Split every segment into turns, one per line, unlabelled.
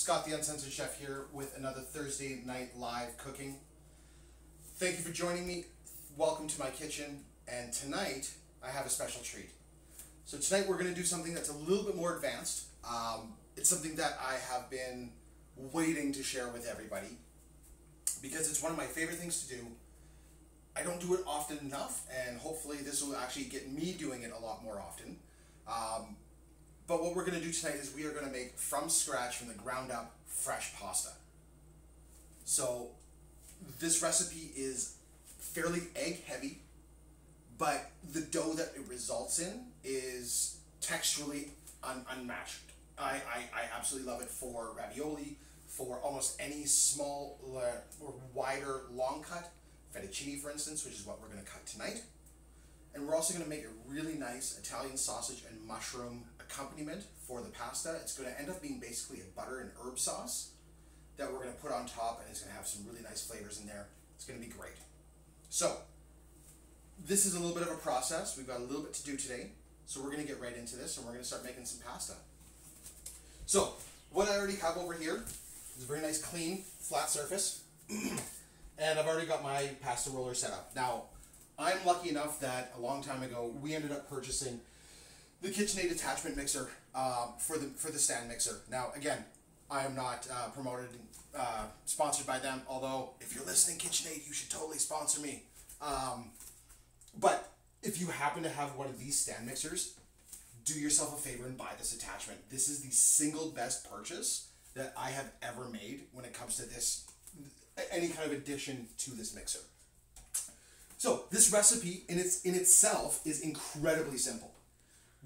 Scott the Uncensored Chef here with another Thursday night live cooking. Thank you for joining me. Welcome to my kitchen. And tonight I have a special treat. So tonight we're going to do something that's a little bit more advanced. It's something that I have been waiting to share with everybody because it's one of my favorite things to do. I don't do it often enough, and hopefully this will actually get me doing it a lot more often. But what we're going to do tonight is we are going to make from scratch, from the ground up, fresh pasta. So this recipe is fairly egg heavy, but the dough that it results in is texturally unmatched. I absolutely love it for ravioli, for almost any small or wider long cut, fettuccine for instance, which is what we're going to cut tonight. And we're also going to make a really nice Italian sausage and mushroom accompaniment for the pasta. It's going to end up being basically a butter and herb sauce that we're going to put on top, and it's going to have some really nice flavors in there. It's going to be great. So this is a little bit of a process. We've got a little bit to do today, so we're going to get right into this and we're going to start making some pasta. So what I already have over here is a very nice clean flat surface and I've already got my pasta roller set up. Now I'm lucky enough that a long time ago we ended up purchasing the KitchenAid attachment mixer for the stand mixer. Now again, I am not sponsored by them, although if you're listening, KitchenAid, you should totally sponsor me. But if you happen to have one of these stand mixers, do yourself a favor and buy this attachment. This is the single best purchase that I have ever made when it comes to this, any kind of addition to this mixer. So this recipe in itself is incredibly simple.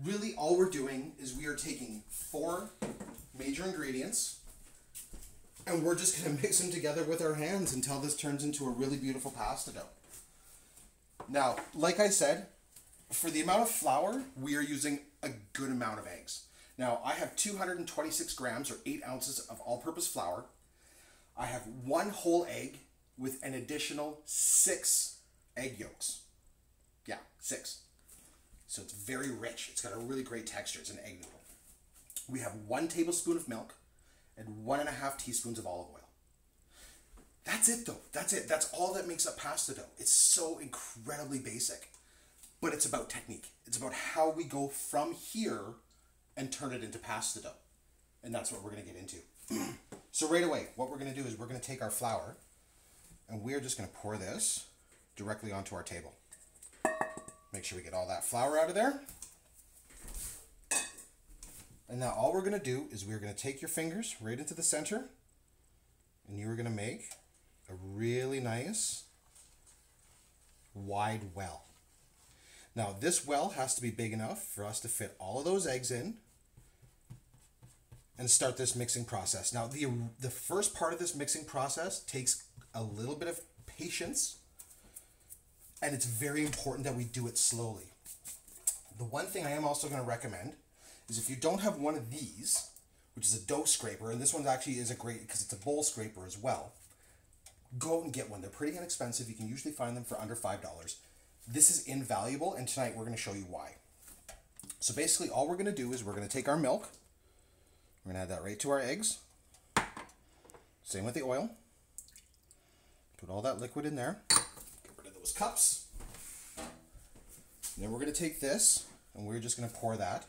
Really all we're doing is we are taking 4 major ingredients and we're just going to mix them together with our hands until this turns into a really beautiful pasta dough. Now, like I said, for the amount of flour, we are using a good amount of eggs. Now, I have 226 grams or 8 ounces of all-purpose flour. I have 1 whole egg with an additional 6 egg yolks. Yeah, 6. So it's very rich. It's got a really great texture. It's an egg noodle. We have 1 tablespoon of milk and 1.5 teaspoons of olive oil. That's it though. That's it. That's all that makes up pasta dough. It's so incredibly basic, but it's about technique. It's about how we go from here and turn it into pasta dough. And that's what we're going to get into. So right away, what we're going to do is we're going to take our flour and we're just going to pour this directly onto our table. Make sure we get all that flour out of there. And now all we're going to do is we're going to take your fingers right into the center and you're going to make a really nice wide well. Now this well has to be big enough for us to fit all of those eggs in and start this mixing process. Now the first part of this mixing process takes a little bit of patience, and it's very important that we do it slowly. The one thing I am also going to recommend is if you don't have one of these, which is a dough scraper, and this one actually is a great because it's a bowl scraper as well, go out and get one. They're pretty inexpensive. You can usually find them for under $5. This is invaluable, and tonight we're going to show you why. So basically all we're going to do is we're going to take our milk, we're going to add that right to our eggs, same with the oil, put all that liquid in there, get rid of those cups, and then we're going to take this and we're just going to pour that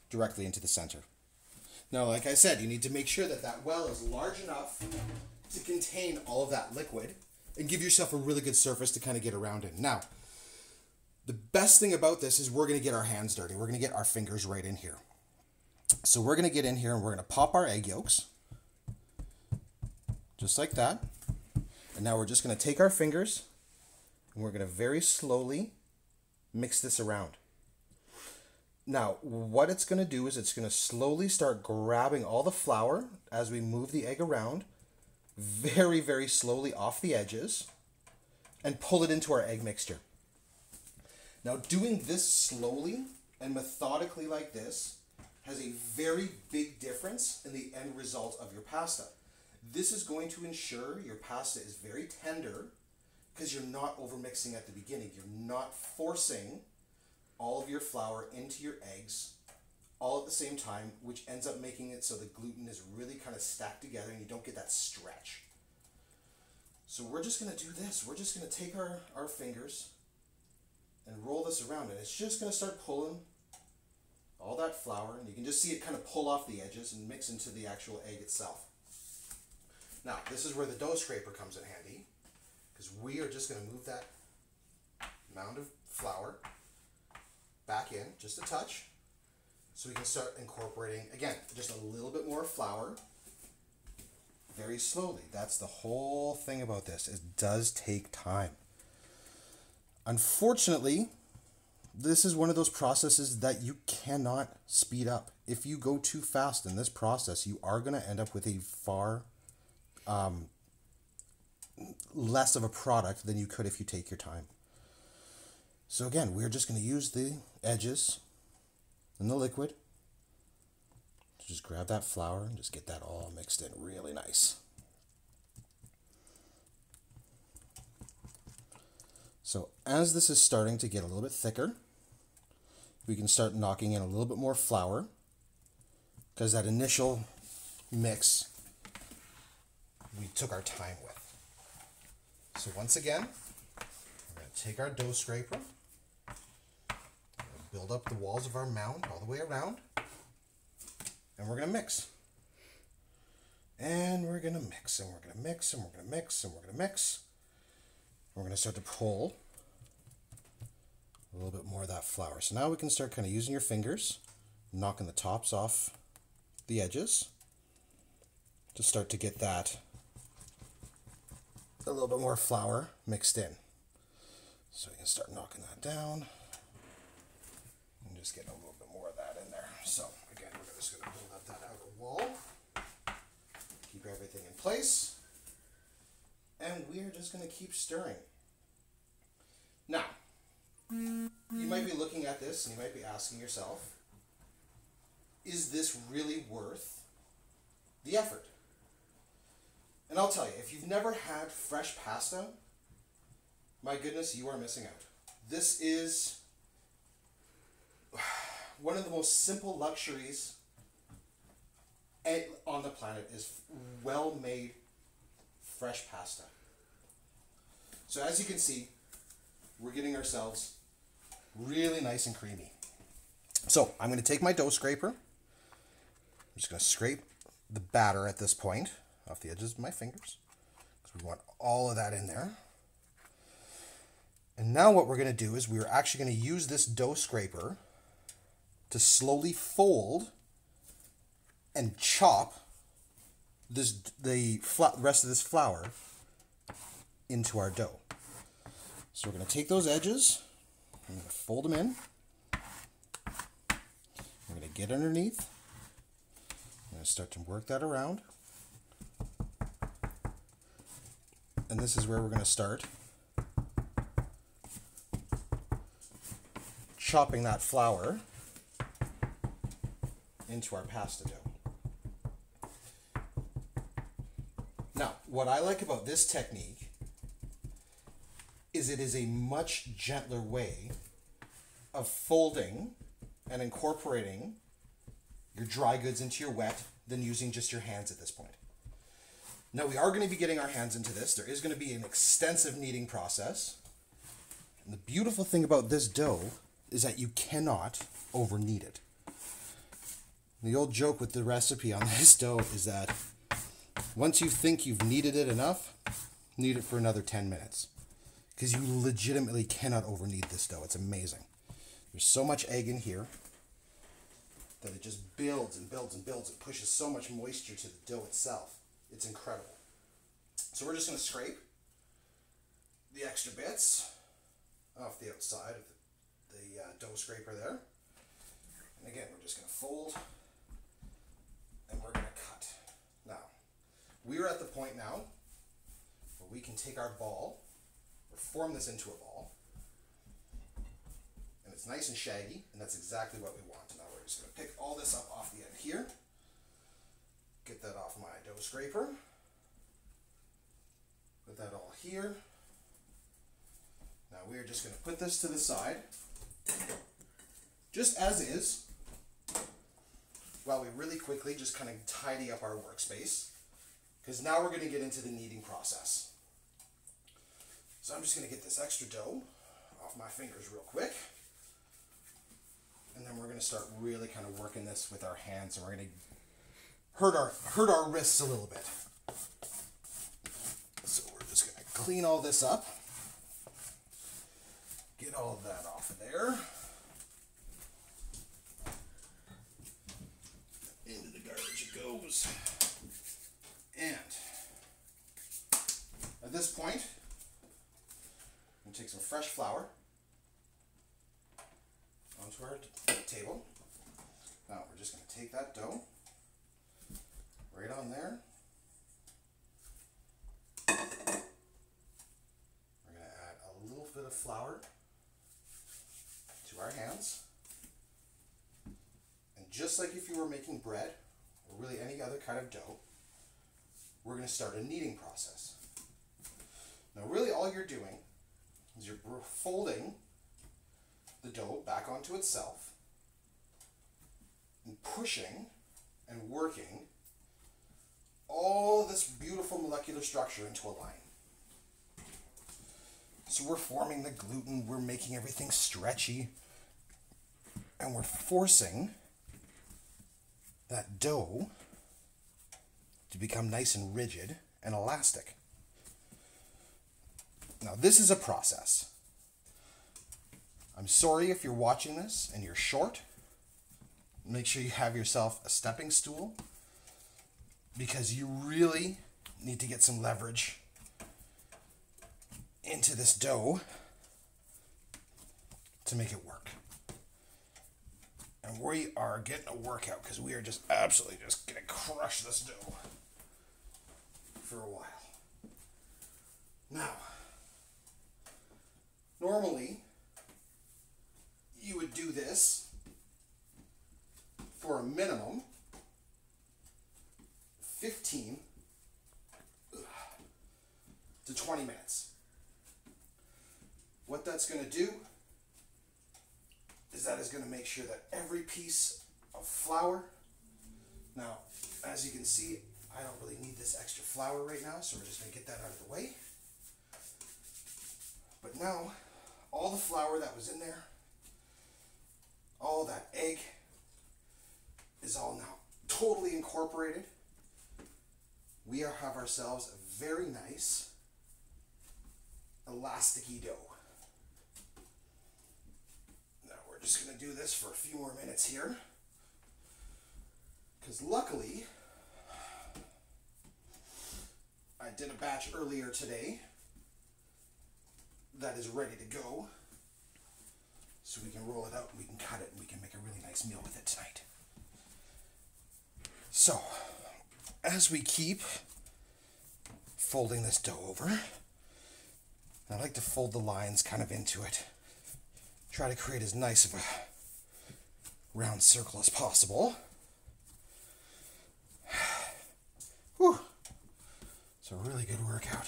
directly into the center. Now, like I said, you need to make sure that that well is large enough to contain all of that liquid and give yourself a really good surface to kind of get around in. Now, the best thing about this is we're going to get our hands dirty. We're going to get our fingers right in here. So we're going to get in here and we're going to pop our egg yolks just like that. And now we're just going to take our fingers and we're going to very slowly mix this around. Now, what it's going to do is it's going to slowly start grabbing all the flour as we move the egg around, very, very slowly off the edges, and pull it into our egg mixture. Now, doing this slowly and methodically like this has a very big difference in the end result of your pasta. This is going to ensure your pasta is very tender because you're not over mixing at the beginning. You're not forcing all of your flour into your eggs all at the same time, which ends up making it so the gluten is really kind of stacked together and you don't get that stretch. So we're just going to do this. We're just going to take our fingers and roll this around, and it's just going to start pulling all that flour, and you can just see it kind of pull off the edges and mix into the actual egg itself. Now, this is where the dough scraper comes in handy, because we are just going to move that mound of flour back in just a touch, so we can start incorporating, again, just a little bit more flour, very slowly. That's the whole thing about this. It does take time. Unfortunately, this is one of those processes that you cannot speed up. If you go too fast in this process, you are going to end up with a far less of a product than you could if you take your time. So again, we're just going to use the edges and the liquid. Just grab that flour and just get that all mixed in really nice. So as this is starting to get a little bit thicker, we can start knocking in a little bit more flour, because that initial mix we took our time with. So once again, we're going to take our dough scraper, build up the walls of our mound all the way around, and we're going to mix. And we're going to mix, and we're going to mix, and we're going to mix, and we're going to mix. We're going to start to pull a little bit more of that flour. So now we can start kind of using your fingers, knocking the tops off the edges to start to get that a little bit more flour mixed in. So we can start knocking that down and just getting a little bit more of that in there. So again, we're just going to build up that outer wall, keep everything in place, and we're just going to keep stirring. Now, you might be looking at this and you might be asking yourself, is this really worth the effort? And I'll tell you, if you've never had fresh pasta, my goodness, you are missing out. This is one of the most simple luxuries on the planet, is well-made fresh pasta. So as you can see, we're getting ourselves really nice and creamy. So I'm going to take my dough scraper. I'm just going to scrape the batter at this point off the edges of my fingers, because we want all of that in there. And now what we're going to do is we're actually going to use this dough scraper to slowly fold and chop the rest of this flour into our dough. So we're going to take those edges, I'm going to fold them in, we're going to get underneath, I'm going to start to work that around, and this is where we're going to start chopping that flour into our pasta dough. Now, what I like about this technique is it is a much gentler way of folding and incorporating your dry goods into your wet than using just your hands at this point. Now, we are going to be getting our hands into this. There is going to be an extensive kneading process. And the beautiful thing about this dough is that you cannot over knead it. The old joke with the recipe on this dough is that once you think you've kneaded it enough, knead it for another 10 minutes. Because you legitimately cannot over knead this dough. It's amazing. There's so much egg in here that it just builds and builds and builds and pushes so much moisture to the dough itself. It's incredible. So we're just going to scrape the extra bits off the outside of the dough scraper there. And again, we're just going to fold and we're going to cut. Now, we're at the point now where we can take our ball, or form this into a ball, and it's nice and shaggy, and that's exactly what we want. Now we're just going to pick all this up off the end here, get that off my dough scraper, put that all here. Now we're just going to put this to the side, just as is, while we really quickly just kind of tidy up our workspace, because now we're going to get into the kneading process. So I'm just going to get this extra dough off my fingers real quick. And then we're going to start really kind of working this with our hands, and we're going to hurt our wrists a little bit. So we're just going to clean all this up. Get all of that off of there. Into the garbage it goes. And at this point, I'm going to take some fresh flour onto our table. Now we're just going to take that dough right on there. We're going to add a little bit of flour to our hands. And just like if you were making bread, or really any other kind of dough, we're going to start a kneading process. Now really all you're doing is you're folding the dough back onto itself and pushing and working all this beautiful molecular structure into a line. So we're forming the gluten, we're making everything stretchy, and we're forcing that dough to become nice and rigid and elastic. Now this is a process. I'm sorry if you're watching this and you're short. Make sure you have yourself a stepping stool, because you really need to get some leverage into this dough to make it work. And we are getting a workout, because we are just absolutely just going to crush this dough for a while. Now, normally you would do this for a minimum 15 to 20 minutes. What that's going to do is that is going to make sure that every piece of flour, now as you can see, I don't really need this extra flour right now, so we're just going to get that out of the way. But now all the flour that was in there, all that egg is all now totally incorporated. We have ourselves a very nice elasticy dough. Now we're just going to do this for a few more minutes here, because luckily I did a batch earlier today that is ready to go, so we can roll it out, we can cut it, and we can make a really nice meal with it tonight. So as we keep folding this dough over, I like to fold the lines kind of into it. Try to create as nice of a round circle as possible. Whew. It's a really good workout.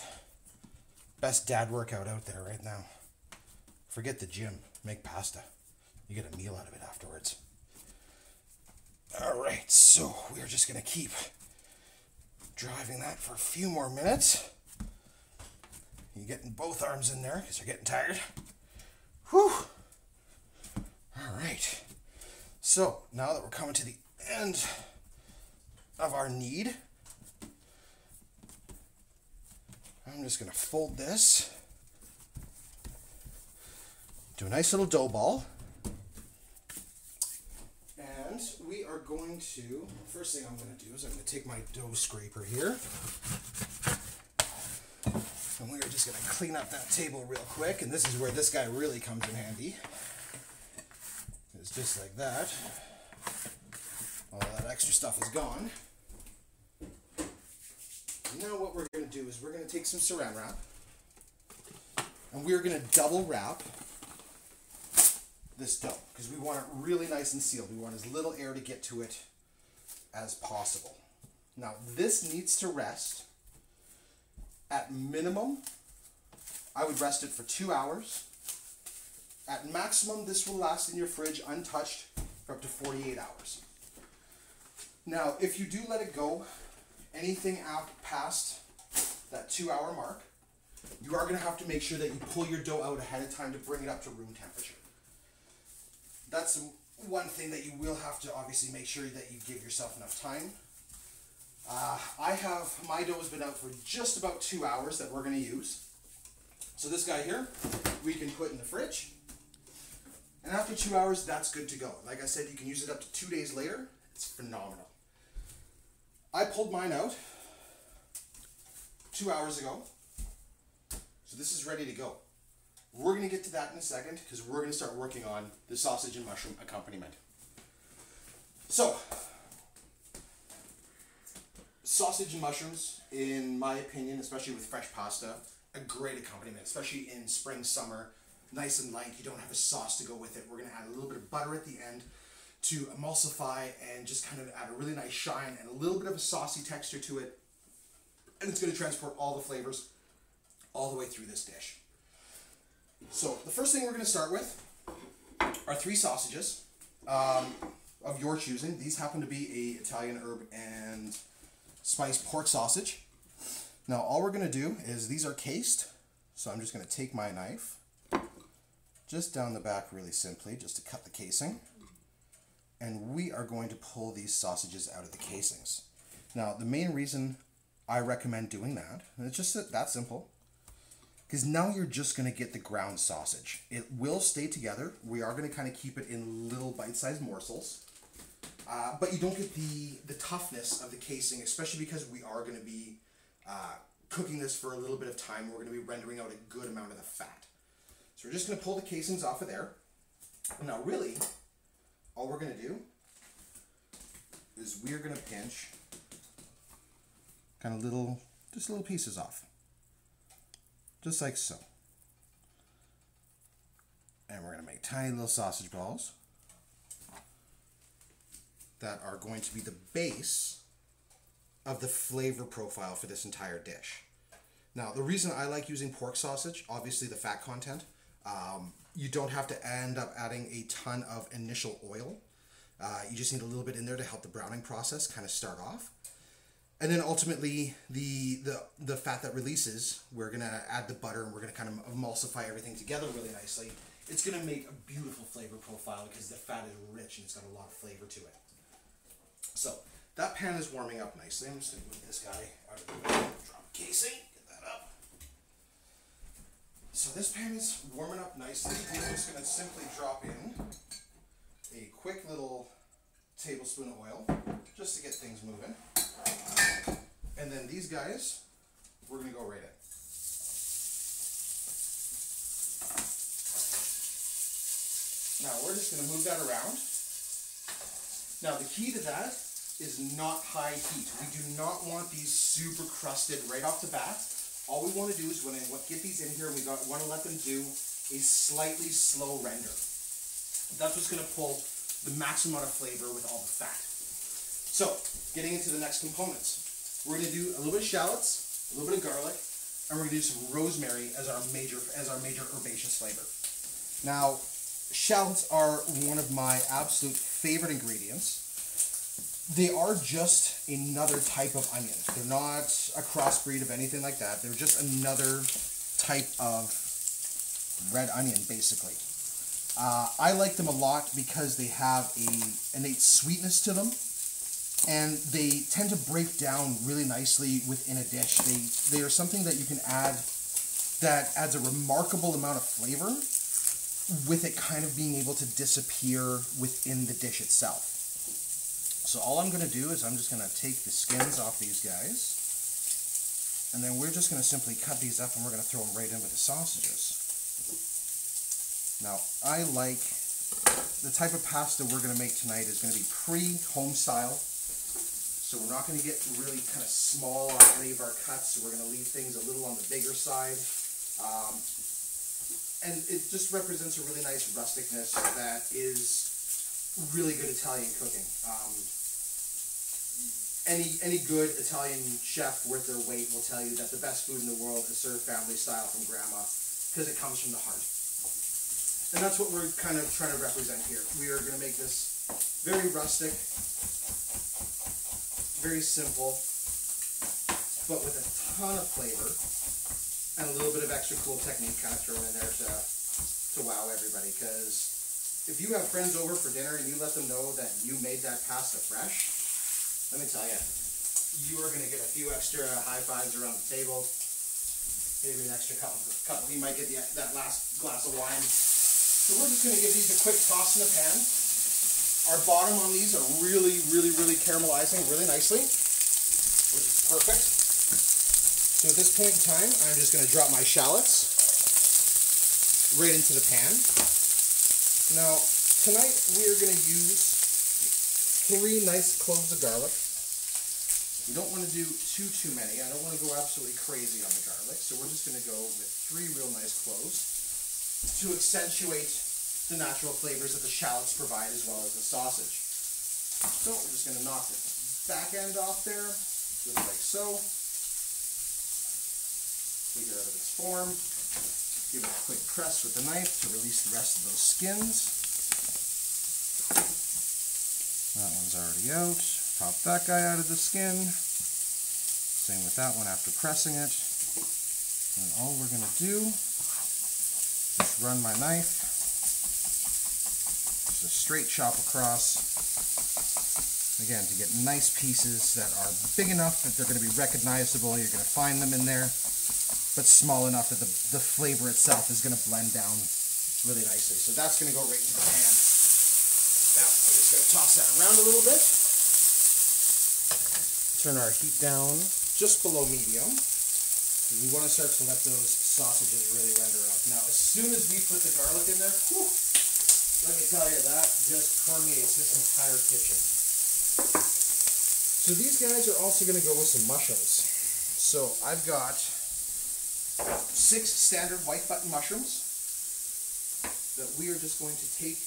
Best dad workout out there right now. Forget the gym. Make pasta. You get a meal out of it afterwards. Alright, so we're just going to keep driving that for a few more minutes. You're getting both arms in there because you're getting tired. Whew. Alright. So, now that we're coming to the end of our knead, I'm just going to fold this to a nice little dough ball. And we are going to, first thing I'm going to do is I'm going to take my dough scraper here. And we're just going to clean up that table real quick. And this is where this guy really comes in handy. It's just like that. All that extra stuff is gone. Now what we're going to do is we're going to take some saran wrap. And we're going to double wrap this dough, because we want it really nice and sealed. We want as little air to get to it as possible. Now this needs to rest at minimum. I would rest it for 2 hours. At maximum, this will last in your fridge untouched for up to 48 hours. Now, if you do let it go, anything past that 2-hour mark, you are going to have to make sure that you pull your dough out ahead of time to bring it up to room temperature. That's one thing that you will have to obviously make sure that you give yourself enough time. My dough has been out for just about 2 hours that we're going to use. So this guy here, we can put in the fridge. And after 2 hours, that's good to go. Like I said, you can use it up to 2 days later. It's phenomenal. I pulled mine out 2 hours ago. So this is ready to go. We're going to get to that in a second because we're going to start working on the sausage and mushroom accompaniment. So, sausage and mushrooms, in my opinion, especially with fresh pasta, a great accompaniment, especially in spring, summer, nice and light. You don't have a sauce to go with it. We're going to add a little bit of butter at the end to emulsify and just kind of add a really nice shine and a little bit of a saucy texture to it. And it's going to transport all the flavors all the way through this dish. So the first thing we're going to start with are 3 sausages of your choosing. These happen to be a Italian herb and spice pork sausage. Now all we're going to do is, these are cased, so I'm just going to take my knife just down the back really simply just to cut the casing, and we are going to pull these sausages out of the casings. Now the main reason I recommend doing that, and it's just that simple, because now you're just going to get the ground sausage. It will stay together. We are going to kind of keep it in little bite-sized morsels. But you don't get the toughness of the casing, especially because we are going to be cooking this for a little bit of time. We're going to be rendering out a good amount of the fat. So we're just going to pull the casings off of there. Now really, all we're going to do is we're going to pinch kind of just little pieces off. Just like so. And we're going to make tiny little sausage balls that are going to be the base of the flavor profile for this entire dish. Now, the reason I like using pork sausage, obviously the fat content, you don't have to end up adding a ton of initial oil. You just need a little bit in there to help the browning process kind of start off. And then ultimately, the fat that releases, we're going to add the butter and we're going to kind of emulsify everything together really nicely. It's going to make a beautiful flavor profile because the fat is rich and it's got a lot of flavor to it. So, that pan is warming up nicely. I'm just going to move this guy out of the way. Drop casing, get that up. So this pan is warming up nicely. We're just going to simply drop in a quick little tablespoon of oil just to get things moving. And then these guys, we're going to go right in. Now we're just going to move that around. Now the key to that is not high heat. We do not want these super crusted right off the bat. All we want to do is when I get these in here, we want to let them do a slightly slow render. That's what's going to pull the maximum amount of flavor with all the fat. So, getting into the next components. We're going to do a little bit of shallots, a little bit of garlic, and we're going to do some rosemary as our major herbaceous flavor. Now, shallots are one of my absolute favorite ingredients. They are just another type of onion. They're not a crossbreed of anything like that. They're just another type of red onion, basically. I like them a lot because they have an innate sweetness to them, and they tend to break down really nicely within a dish. They are something that you can add that adds a remarkable amount of flavor with it kind of being able to disappear within the dish itself. So all I'm going to do is I'm just going to take the skins off these guys, and then we're just going to simply cut these up and we're going to throw them right in with the sausages. Now, I like the type of pasta we're going to make tonight is going to be pretty home style. So we're not going to get really kind of small on any of our cuts. So we're going to leave things a little on the bigger side. And it just represents a really nice rusticness that is really good Italian cooking. Any good Italian chef worth their weight will tell you that the best food in the world is served family style from grandma because it comes from the heart. And that's what we're kind of trying to represent here. We are going to make this very rustic, very simple, but with a ton of flavor and a little bit of extra cool technique kind of thrown in there to wow everybody. Because if you have friends over for dinner and you let them know that you made that pasta fresh, let me tell you, you are going to get a few extra high fives around the table. Maybe an extra couple. You might get that last glass of wine. So we're just going to give these a quick toss in the pan. Our bottom on these are really caramelizing really nicely, which is perfect. So at this point in time, I'm just going to drop my shallots right into the pan. Now, tonight we are going to use 3 nice cloves of garlic. We don't want to do too many. I don't want to go absolutely crazy on the garlic, so we're just going to go with 3 real nice cloves to accentuate the natural flavors that the shallots provide as well as the sausage. So we're just going to knock the back end off there, just like so. Take it out of its form. Give it a quick press with the knife to release the rest of those skins. That one's already out. Pop that guy out of the skin. Same with that one after pressing it. And all we're going to do is run my knife, just a straight chop across. Again, to get nice pieces that are big enough that they're going to be recognizable. You're going to find them in there, but small enough that the flavor itself is going to blend down really nicely. So that's going to go right into the pan. Now, we're just going to toss that around a little bit. Turn our heat down just below medium. We want to start to let those sausages really render up. Now, as soon as we put the garlic in there, whew, let me tell you, that just permeates this entire kitchen. So these guys are also going to go with some mushrooms. So I've got 6 standard white button mushrooms that we are just going to take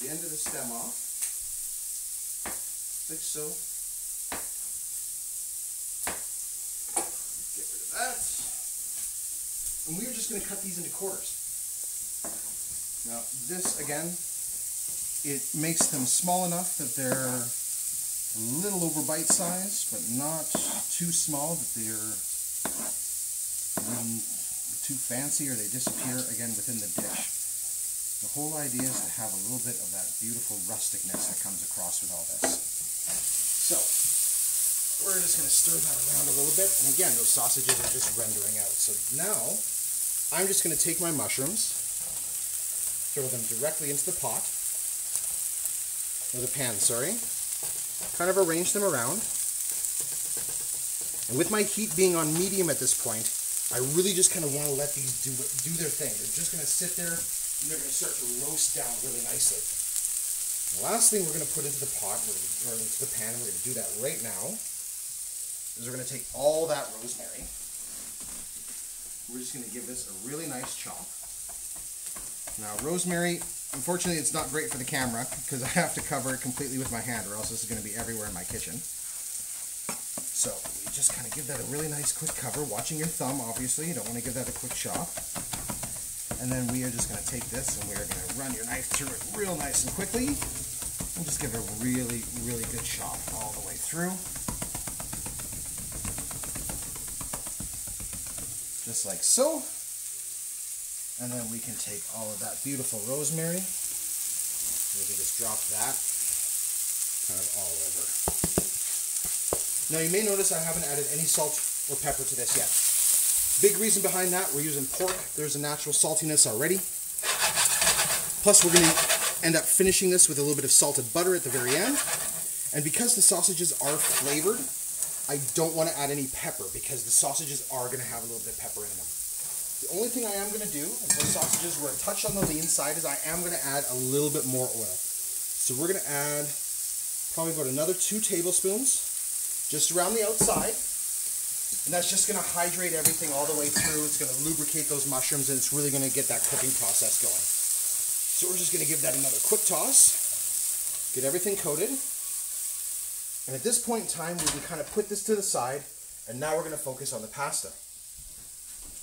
the end of the stem off, like so. Get rid of that. And we are just going to cut these into quarters. Now this, again, it makes them small enough that they're a little over bite size, but not too small that they're too fancy or they disappear again within the dish. The whole idea is to have a little bit of that beautiful rusticness that comes across with all this. So, we're just going to stir that around a little bit, and again, those sausages are just rendering out. So now, I'm just going to take my mushrooms, throw them directly into the pot, or the pan, sorry, kind of arrange them around, and with my heat being on medium at this point, I really just kind of want to let these do their thing. They're just going to sit there, and they're going to start to roast down really nicely. The last thing we're going to put into the pot, or into the pan, we're going to do that right now, is we're going to take all that rosemary. We're just going to give this a really nice chop. Now, rosemary, unfortunately, it's not great for the camera because I have to cover it completely with my hand or else this is going to be everywhere in my kitchen. So, you just kind of give that a really nice quick cover, watching your thumb, obviously. You don't want to give that a quick chop. And then we are just going to take this and we are going to run your knife through it real nice and quickly. And just give it a really good chop all the way through. Just like so. And then we can take all of that beautiful rosemary. Maybe just drop that kind of all over. Now you may notice I haven't added any salt or pepper to this yet. Big reason behind that, we're using pork. There's a natural saltiness already. Plus we're going to end up finishing this with a little bit of salted butter at the very end. And because the sausages are flavored, I don't want to add any pepper because the sausages are going to have a little bit of pepper in them. The only thing I am going to do, if those sausages were a touch on the lean side, is I am going to add a little bit more oil. So we're going to add probably about another 2 tablespoons just around the outside. And that's just going to hydrate everything all the way through. It's going to lubricate those mushrooms and it's really going to get that cooking process going. So we're just going to give that another quick toss. Get everything coated. And at this point in time, we can kind of put this to the side. And now we're going to focus on the pasta.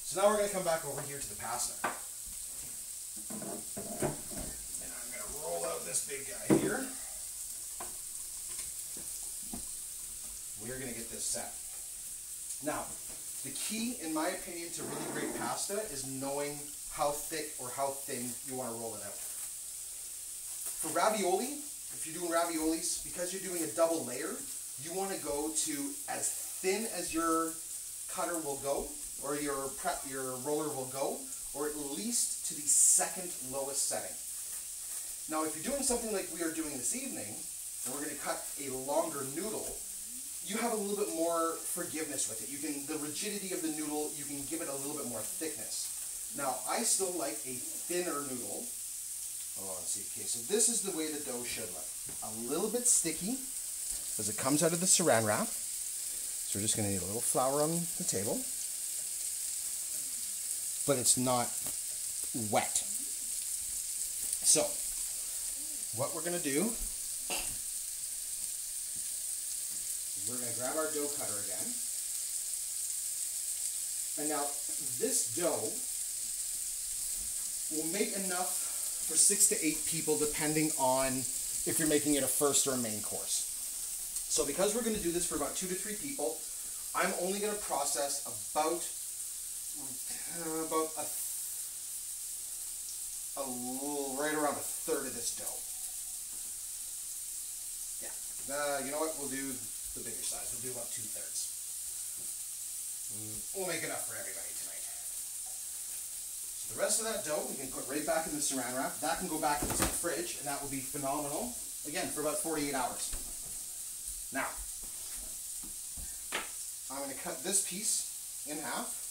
So now we're going to come back over here to the pasta. And I'm going to roll out this big guy here. we're going to get this set. Now, the key, in my opinion, to really great pasta is knowing how thick or how thin you want to roll it out. For ravioli, if you're doing raviolis, because you're doing a double layer, you want to go to as thin as your cutter will go, or your roller will go, or at least to the second lowest setting. Now, if you're doing something like we are doing this evening, and we're going to cut a longer noodle, you have a little bit more forgiveness with it. The rigidity of the noodle, you can give it a little bit more thickness. Now, I still like a thinner noodle. Oh, let's see. Okay, so this is the way the dough should look. A little bit sticky as it comes out of the saran wrap. So we're just going to need a little flour on the table. But it's not wet. So, what we're going to do, we're going to grab our dough cutter again. And now, this dough will make enough for 6 to 8 people, depending on if you're making it a first or a main course. So because we're going to do this for about 2 to 3 people, I'm only going to process about right around a third of this dough. Yeah. You know what? We'll do the bigger size. We'll do about 2/3. We'll make enough for everybody tonight. The rest of that dough we can put right back in the saran wrap. That can go back into the fridge, and that will be phenomenal, again, for about 48 hours. Now, I'm going to cut this piece in half.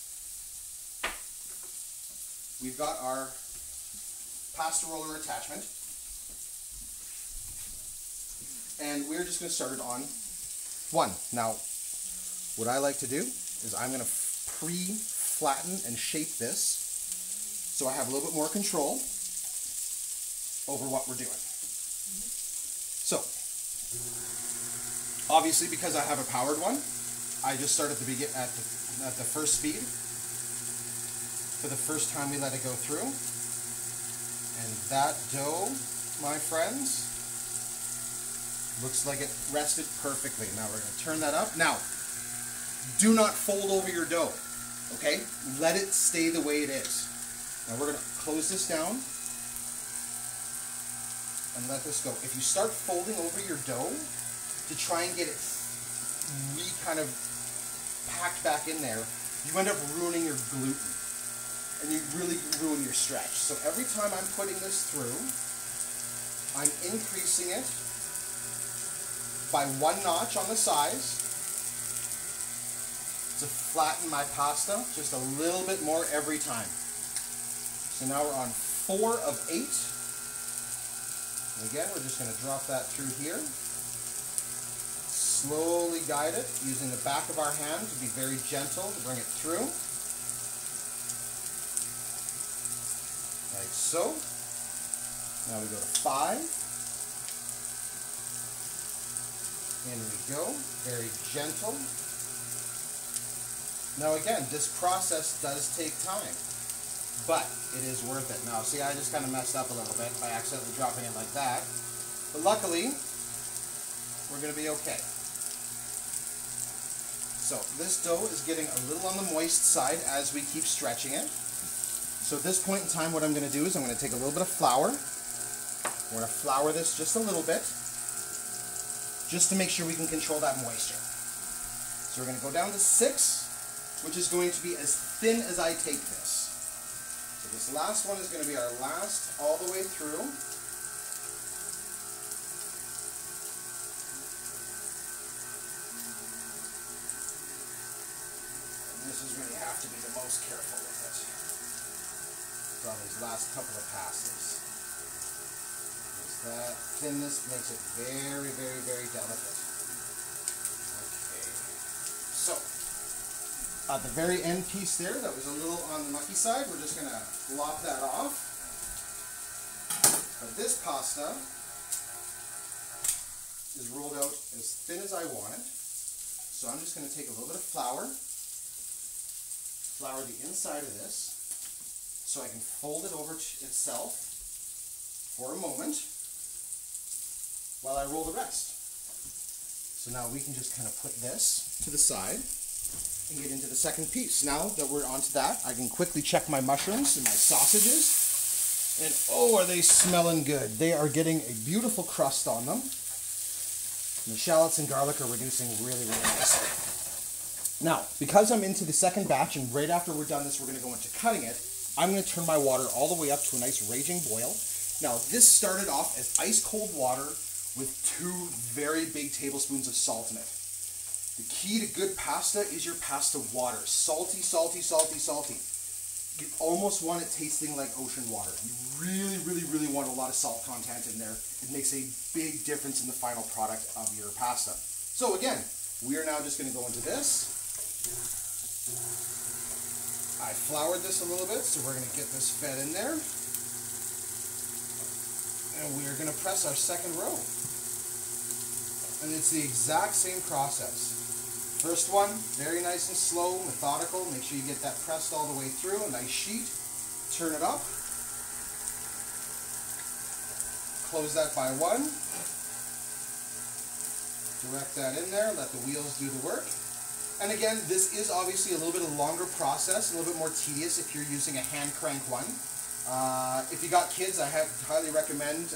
We've got our pasta roller attachment, and we're just going to start it on one. Now, what I like to do is I'm going to pre-flatten and shape this so I have a little bit more control over what we're doing. So, obviously, because I have a powered one, I just start at the first speed for the first time we let it go through. And that dough, my friends, looks like it rested perfectly. Now we're going to turn that up. Now, do not fold over your dough, okay? Let it stay the way it is. Now we're going to close this down and let this go. If you start folding over your dough to try and get it kind of packed back in there, you end up ruining your gluten and you really ruin your stretch. So every time I'm putting this through, I'm increasing it by 1 notch on the size to flatten my pasta just a little bit more every time. So now we're on 4 of 8. And again, we're just going to drop that through here. Slowly guide it using the back of our hand to be very gentle to bring it through. Like so. Now we go to 5. In we go. Very gentle. Now again, this process does take time, but it is worth it. Now, see, I just kind of messed up a little bit by accidentally dropping it like that. But luckily, we're going to be okay. So this dough is getting a little on the moist side as we keep stretching it. So at this point in time, what I'm going to do is I'm going to take a little bit of flour. We're going to flour this just a little bit, just to make sure we can control that moisture. So we're going to go down to 6, which is going to be as thin as I take this. So this last one is going to be our last all the way through. And this is where you have to be the most careful with it. So on these last couple of passes. Because that thinness makes it very, very, very delicate. Okay. So, at the very end piece there, that was a little on the mucky side, we're just going to lop that off. But this pasta is rolled out as thin as I want it. So I'm just going to take a little bit of flour, flour the inside of this, so I can fold it over to itself for a moment while I roll the rest. So now we can just kind of put this to the side and get into the second piece. Now that we're onto that, I can quickly check my mushrooms and my sausages. And oh, are they smelling good. They are getting a beautiful crust on them. And the shallots and garlic are reducing really, really nicely. Now, because I'm into the second batch, and right after we're done this, we're going to go into cutting it, I'm going to turn my water all the way up to a nice raging boil. Now, this started off as ice cold water with 2 very big tablespoons of salt in it. The key to good pasta is your pasta water. Salty, salty, salty, salty. You almost want it tasting like ocean water. You really, really, really want a lot of salt content in there. It makes a big difference in the final product of your pasta. So again, we are now just going to go into this. I floured this a little bit, so we're going to get this fed in there. And we are going to press our second row. And it's the exact same process. First one, very nice and slow, methodical. Make sure you get that pressed all the way through, a nice sheet. Turn it up. Close that by 1. Direct that in there, let the wheels do the work. And again, this is obviously a little bit of a longer process, a little bit more tedious if you're using a hand crank one. If you got kids, I highly recommend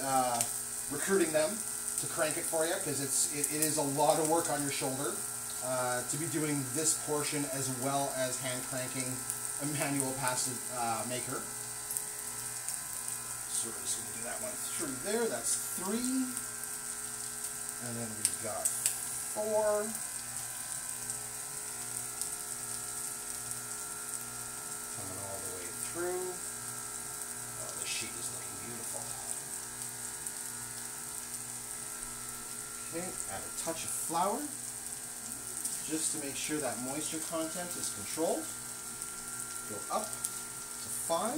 recruiting them to crank it for you, because it is a lot of work on your shoulder to be doing this portion as well as hand cranking a manual pasta maker. So we're just going to do that one through there. That's 3. And then we've got 4. Coming all the way through. Oh, this sheet is looking beautiful. Okay, add a touch of flour just to make sure that moisture content is controlled. Go up to 5.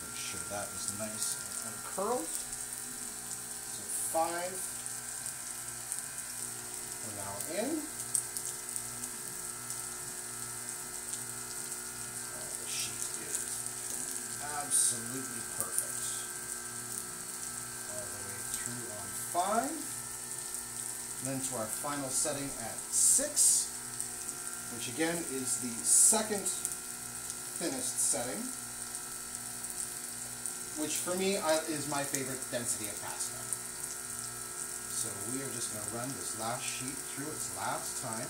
Make sure that is nice and uncurled. So 5. We're now in. Oh, the sheet is absolutely perfect. All the way through on 5. And then to our final setting at 6, which again is the second thinnest setting, which for me is my favorite density of pasta. So we are just going to run this last sheet through its last time.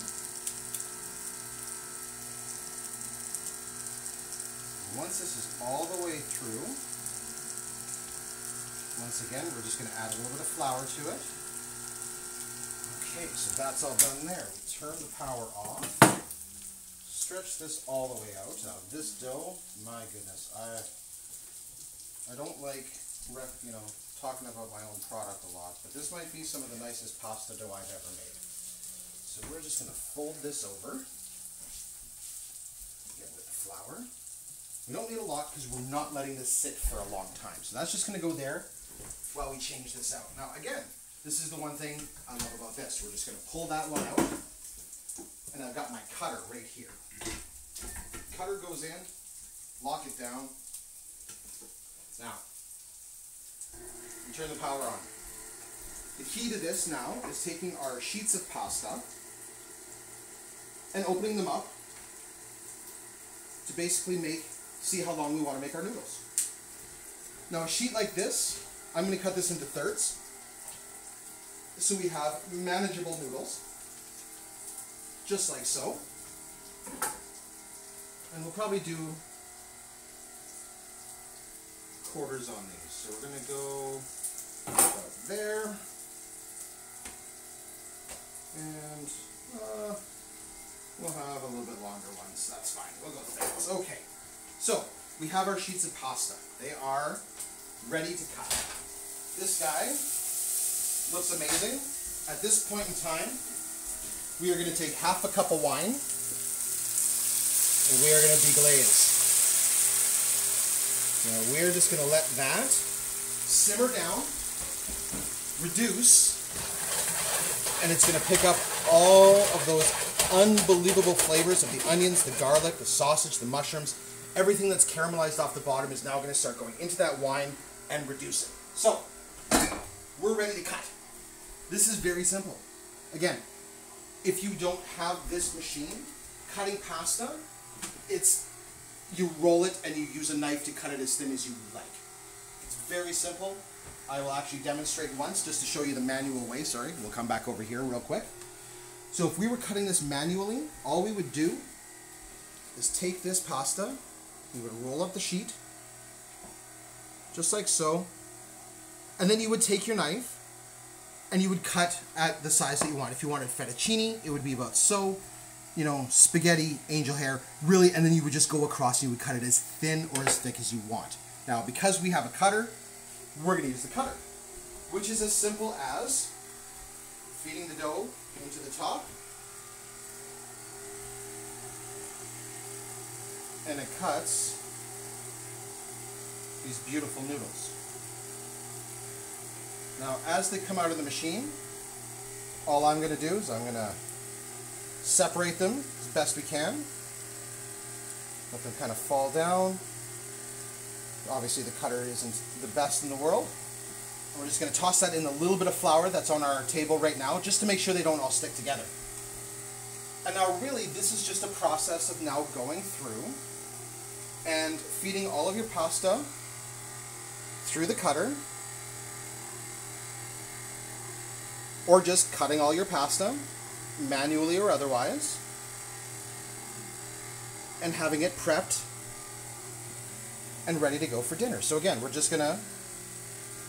Once this is all the way through, once again, we're just going to add a little bit of flour to it. Okay, so that's all done there. We turn the power off, stretch this all the way out. Now this dough, my goodness, I don't like talking about my own product a lot, but this might be some of the nicest pasta dough I've ever made. So we're just going to fold this over, get with the flour. We don't need a lot because we're not letting this sit for a long time. So that's just going to go there while we change this out. Now again, this is the one thing I love about this. We're just going to pull that one out, and I've got my cutter right here. Cutter goes in, lock it down. Now, we turn the power on. The key to this now is taking our sheets of pasta and opening them up to basically see how long we want to make our noodles. Now a sheet like this, I'm going to cut this into thirds, so we have manageable noodles, just like so. And we'll probably do quarters on these. So we're going to go about there, and we'll have a little bit longer ones. That's fine. We'll go there. Okay. So we have our sheets of pasta. They are ready to cut. This guy looks amazing. At this point in time, we are going to take half a cup of wine and we are going to deglaze. Now we're just going to let that simmer down, reduce, and it's going to pick up all of those unbelievable flavors of the onions, the garlic, the sausage, the mushrooms. Everything that's caramelized off the bottom is now going to start going into that wine and reduce it. So, we're ready to cut. This is very simple. Again, if you don't have this machine, cutting pasta, you roll it and you use a knife to cut it as thin as you like. It's very simple. I will actually demonstrate once just to show you the manual way. Sorry, we'll come back over here real quick. So if we were cutting this manually, all we would do is take this pasta, we would roll up the sheet, just like so, and then you would take your knife and you would cut at the size that you want. If you wanted fettuccine, it would be about so, you know, spaghetti, angel hair, really, and then you would just go across and you would cut it as thin or as thick as you want. Now, because we have a cutter, we're going to use the cutter, which is as simple as feeding the dough into the top, and it cuts these beautiful noodles. Now, as they come out of the machine, all I'm going to do is I'm going to separate them as best we can. Let them kind of fall down. Obviously, the cutter isn't the best in the world. And we're just going to toss that in a little bit of flour that's on our table right now, just to make sure they don't all stick together. And now, really, this is just a process of now going through and feeding all of your pasta through the cutter, or just cutting all your pasta, manually or otherwise, and having it prepped and ready to go for dinner. So again, we're just gonna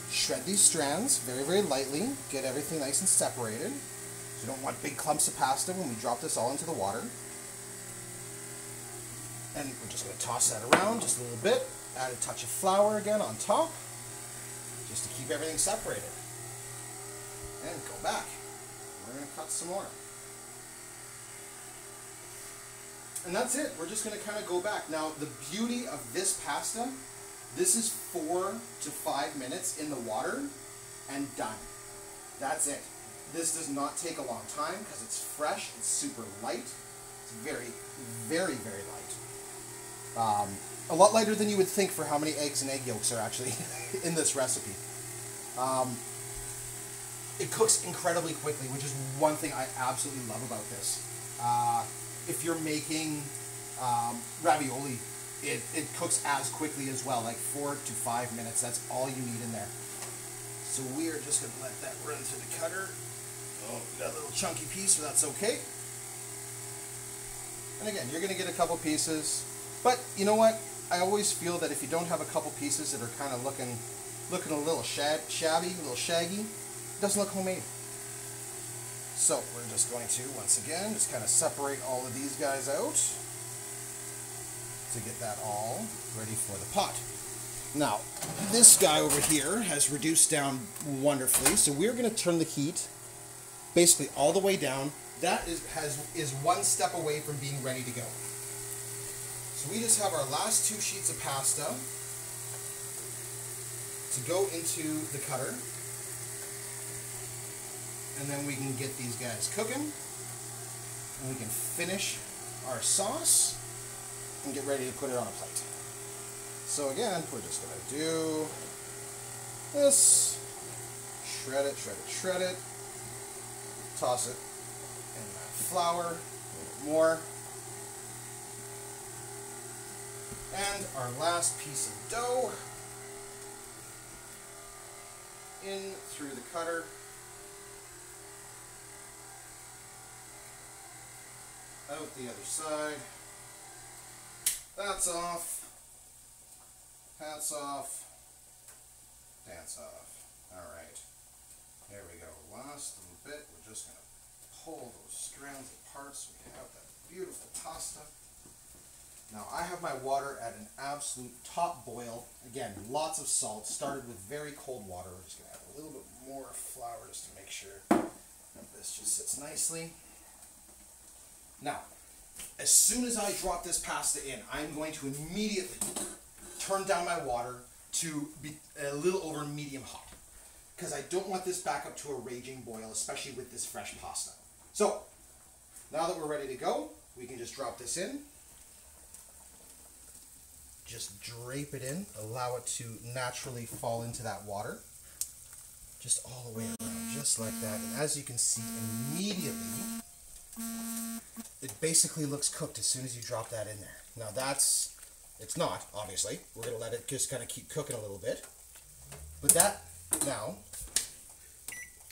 shred these strands very, very lightly, get everything nice and separated. So you don't want big clumps of pasta when we drop this all into the water. And we're just gonna toss that around just a little bit, add a touch of flour again on top, just to keep everything separated. And go back. We're gonna cut some more. And that's it. We're just going to kind of go back. Now, the beauty of this pasta, this is 4 to 5 minutes in the water and done. That's it. This does not take a long time because it's fresh, it's super light. It's very, very, very light. A lot lighter than you would think for how many eggs and egg yolks are actually in this recipe. It cooks incredibly quickly, which is one thing I absolutely love about this. If you're making ravioli, it cooks as quickly as well, like 4 to 5 minutes. That's all you need in there. So we are just going to let that run through the cutter. Oh, we got a little chunky piece, so that's okay. And again, you're going to get a couple pieces. But you know what? I always feel that if you don't have a couple pieces that are kind of looking a little shabby, a little shaggy, it doesn't look homemade. So we're just going to, once again, just kind of separate all of these guys out to get that all ready for the pot. Now, this guy over here has reduced down wonderfully, so we're going to turn the heat basically all the way down. That is one step away from being ready to go. So we just have our last 2 sheets of pasta to go into the cutter. And then we can get these guys cooking. And we can finish our sauce and get ready to put it on a plate. So again, we're just going to do this. Shred it, shred it, shred it. Toss it in that flour, a little more. And our last piece of dough in through the cutter. Out the other side. That's off. Hats off. Dance off. Alright. There we go. Last little bit. We're just going to pull those strands apart so we have that beautiful pasta. Now I have my water at an absolute top boil. Again, lots of salt. Started with very cold water. We're just going to add a little bit more flour just to make sure that this just sits nicely. Now, as soon as I drop this pasta in, I'm going to immediately turn down my water to be a little over medium hot, because I don't want this back up to a raging boil, especially with this fresh pasta. So, now that we're ready to go, we can just drop this in. Just drape it in, allow it to naturally fall into that water. just all the way around, just like that. And as you can see, immediately, it basically looks cooked as soon as you drop that in there. Now it's not, obviously. We're going to let it just kind of keep cooking a little bit. But that now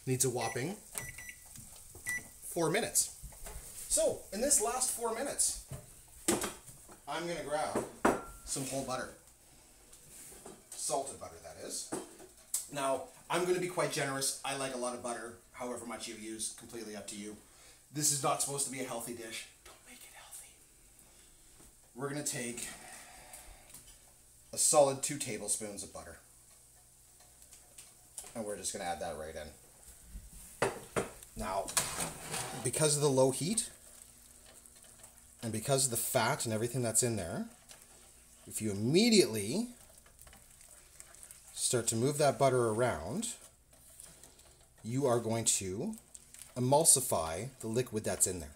needs a whopping 4 minutes. So, in this last 4 minutes, I'm going to grab some whole butter. Salted butter, that is. Now, I'm going to be quite generous. I like a lot of butter. However much you use, completely up to you. This is not supposed to be a healthy dish. Don't make it healthy. We're going to take a solid 2 tablespoons of butter. And we're just going to add that right in. Now, because of the low heat, and because of the fat and everything that's in there, if you immediately start to move that butter around, you are going to emulsify the liquid that's in there.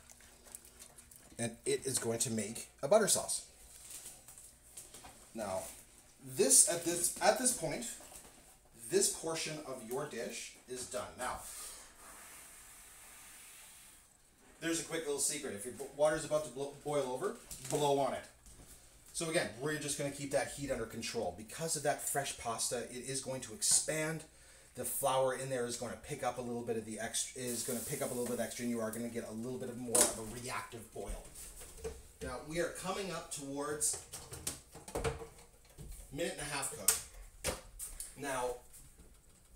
And it is going to make a butter sauce. Now, at this point, this portion of your dish is done. Now, there's a quick little secret. If your water's about to boil over, blow on it. So again, we're just going to keep that heat under control. Because of that fresh pasta, it is going to expand. The flour in there is going to pick up a little bit of the extra, and you are going to get a little bit more of a reactive boil. Now, we are coming up towards minute and a half cook. Now,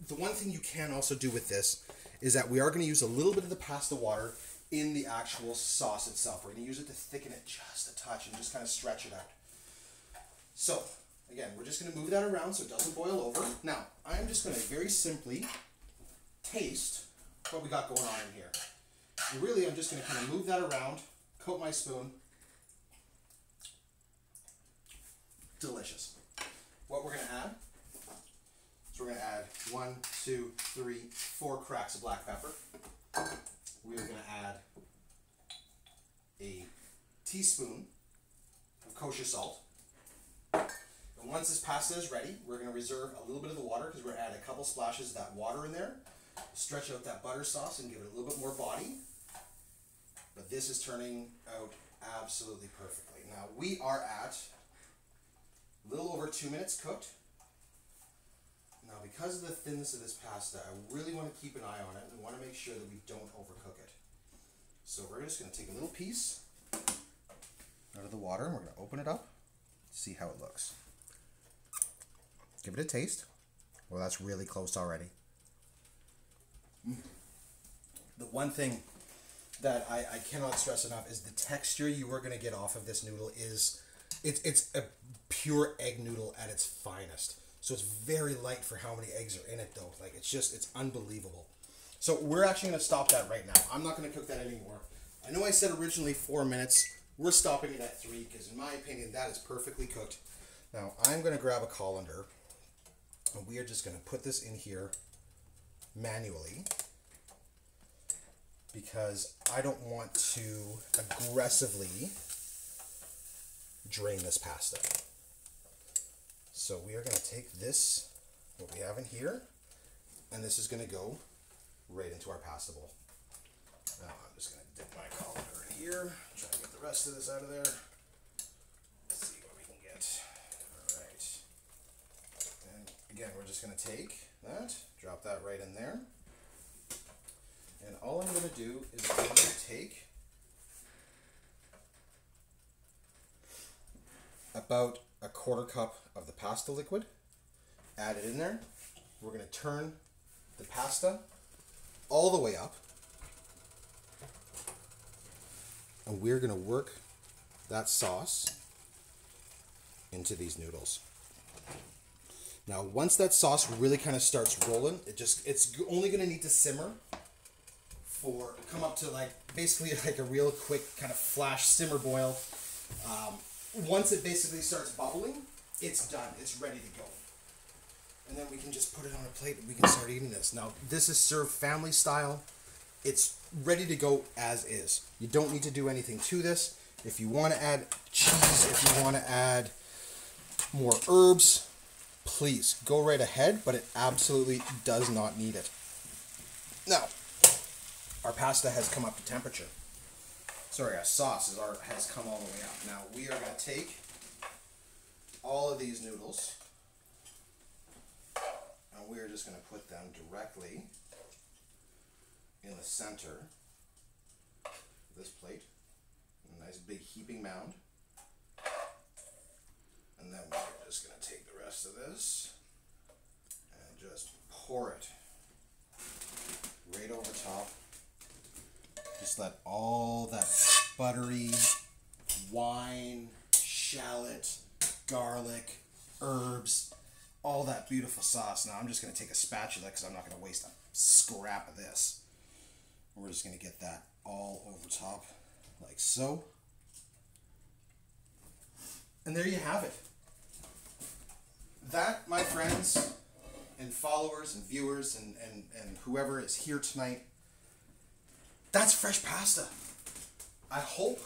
the one thing you can also do with this is that we are going to use a little bit of the pasta water in the actual sauce itself. We're going to use it to thicken it just a touch and just kind of stretch it out. So, again, we're just going to move that around so it doesn't boil over. Now, I'm just going to very simply taste what we got going on in here. And really, I'm just going to kind of move that around, coat my spoon. Delicious. What we're going to add is we're going to add 1, 2, 3, 4 cracks of black pepper. We're going to add a teaspoon of kosher salt. And once this pasta is ready, we're going to reserve a little bit of the water because we're going to add a couple splashes of that water in there, stretch out that butter sauce and give it a little bit more body. But this is turning out absolutely perfectly. Now we are at a little over 2 minutes cooked. Now because of the thinness of this pasta, I really want to keep an eye on it and want to make sure that we don't overcook it. So we're just going to take a little piece out of the water and we're going to open it up, see how it looks. Give it a taste. Well, that's really close already. The one thing that I cannot stress enough is the texture you are going to get off of this noodle is, it's a pure egg noodle at its finest. So it's very light for how many eggs are in it though. Like it's unbelievable. So we're actually going to stop that right now. I'm not going to cook that anymore. I know I said originally 4 minutes. We're stopping it at 3 because in my opinion that is perfectly cooked. Now I'm going to grab a colander and we are just going to put this in here manually because I don't want to aggressively drain this pasta. So we are going to take this, what we have in here, and this is going to go right into our pasta bowl. Now I'm just going to dip my colander in here, try to get the rest of this out of there. Let's see what we can get. Alright. And again, we're just going to take that, drop that right in there. And all I'm going to do is I'm going to take about a 1/4 cup of the pasta liquid, add it in there. We're going to turn the pasta all the way up, and we're going to work that sauce into these noodles. Now, once that sauce really kind of starts rolling, it's only going to need to simmer come up to basically a real quick kind of flash simmer boil. Once it basically starts bubbling, it's done. It's ready to go. And then we can just put it on a plate and we can start eating this. Now, this is served family style. It's ready to go as is. You don't need to do anything to this. If you want to add cheese, if you want to add more herbs, please go right ahead, but it absolutely does not need it. Now, our pasta has come up to temperature. Sorry, our sauce has come all the way up. Now we are going to take all of these noodles and we are just going to put them directly in the center of this plate. A nice big heaping mound. And then we're just going to take the rest of this and just pour it right over top. Just let all that buttery wine, shallot, garlic, herbs, all that beautiful sauce. Now I'm just going to take a spatula because I'm not going to waste a scrap of this. We're just going to get that all over top like so. And there you have it. That, my friends and followers and viewers and whoever is here tonight, that's fresh pasta. I hope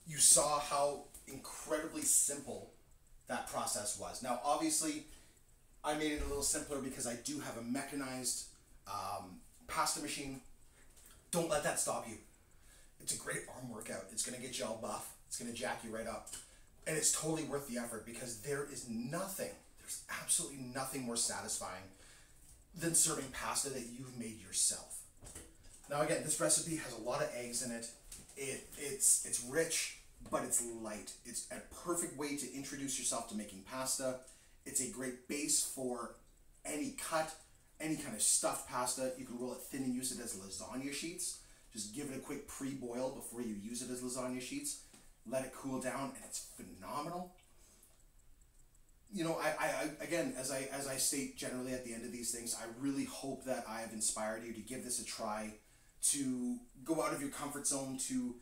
you saw how incredibly simple that process was. Now, obviously, I made it a little simpler because I do have a mechanized pasta machine. Don't let that stop you. It's a great arm workout. It's going to get you all buff. It's going to jack you right up. And it's totally worth the effort because there's absolutely nothing more satisfying than serving pasta that you've made yourself. Now again, this recipe has a lot of eggs in it. It's rich, but it's light. It's a perfect way to introduce yourself to making pasta. It's a great base for any cut, any kind of stuffed pasta. You can roll it thin and use it as lasagna sheets. Just give it a quick pre-boil before you use it as lasagna sheets. Let it cool down, and it's phenomenal. You know, I again, as I state generally at the end of these things, I really hope that I have inspired you to give this a try, to go out of your comfort zone, to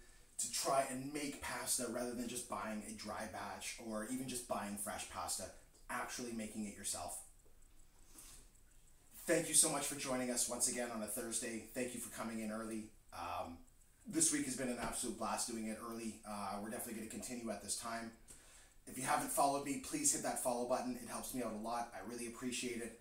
try and make pasta rather than just buying a dry batch or even just buying fresh pasta, actually making it yourself. Thank you so much for joining us once again on a Thursday. Thank you for coming in early. This week has been an absolute blast doing it early. We're definitely going to continue at this time. If you haven't followed me, please hit that follow button. It helps me out a lot. I really appreciate it.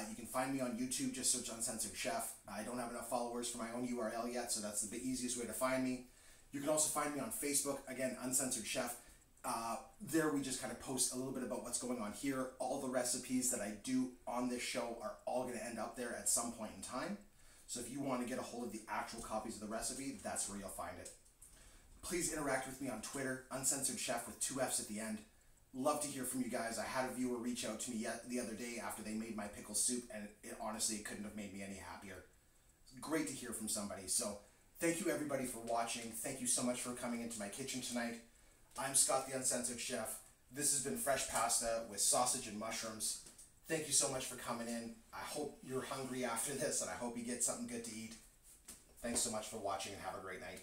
You can find me on YouTube. Just search Uncensored Chef. I don't have enough followers for my own URL yet, so that's the easiest way to find me. You can also find me on Facebook. Again, Uncensored Chef. There we just kind of post a little bit about what's going on here. All the recipes that I do on this show are all going to end up there at some point in time. So if you want to get a hold of the actual copies of the recipe, that's where you'll find it. Please interact with me on Twitter, Uncensored Chef with 2 F's at the end. Love to hear from you guys. I had a viewer reach out to me the other day after they made my pickle soup, and honestly, it couldn't have made me any happier. It's great to hear from somebody. So thank you everybody for watching. Thank you so much for coming into my kitchen tonight. I'm Scott the Uncensored Chef. This has been fresh pasta with sausage and mushrooms. Thank you so much for coming in. I hope you're hungry after this, and I hope you get something good to eat. Thanks so much for watching, and have a great night.